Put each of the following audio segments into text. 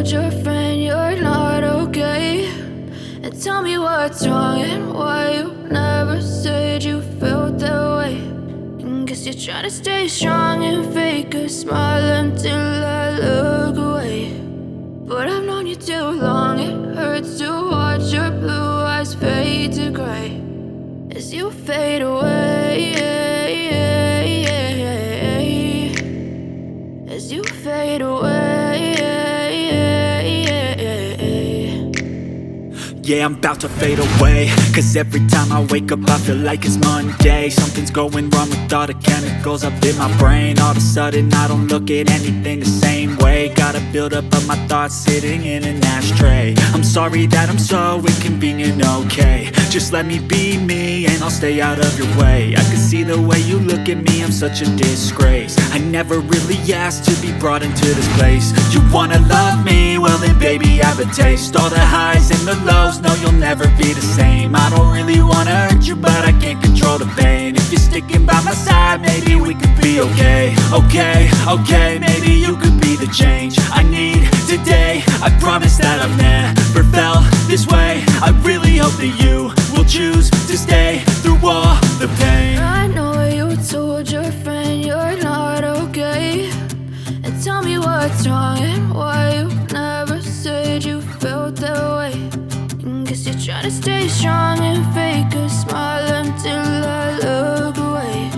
told your friend you're not okay? And tell me what's wrong and why you never said you felt that way. And guess you're trying to stay strong and fake a smile until I look away. But I've known you too long, it hurts to watch your blue eyes fade to gray as you fade away, as you fade away. Yeah, I'm about to fade away, cause every time I wake up I feel like it's Monday. Something's going wrong with all the chemicals up in my brain. All of a sudden I don't look at anything the same way. Got a buildup of my thoughts sitting in an ashtray. I'm sorry that I'm so inconvenient, okay? Just let me be me and I'll stay out of your way. I can see the way you look at me, I'm such a disgrace. I never really asked to be brought into this place. You wanna love me? Well then baby I have a taste. All the highs and the lows, no you'll never be the same. I don't really wanna hurt you but I can't control the pain. If you're sticking by my side maybe we could be okay. Okay, maybe you could be the change I need today. I promise that I've never felt this way. I really hope that you will choose to stay through all the pain. I know you told your friend you're not okay. And tell me what's wrong and why you never said you felt that way. And guess you're trying to stay strong and fake a smile until I look away.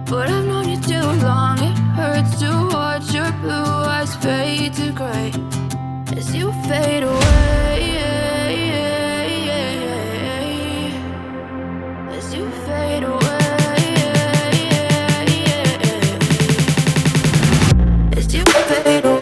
But I've known you too long, it hurts to watch your blue eyes fade to gray as you fade away, as you fade away, as you fade away, as you fade away.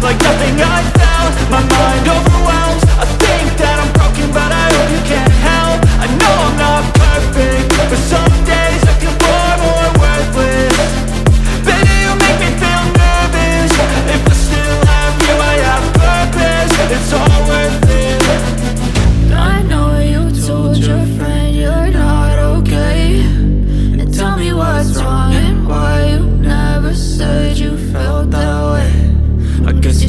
Like nothing I felt, my mind overwhelms. I think that I'm broken but I hope you can't help. I know I'm not perfect, but some days I feel far more worthless. Baby, you make me feel nervous. If I still have you, I have purpose. It's all worth it. I know you told your friend you're not okay. And tell me what's wrong and why you never said you felt that way. I guess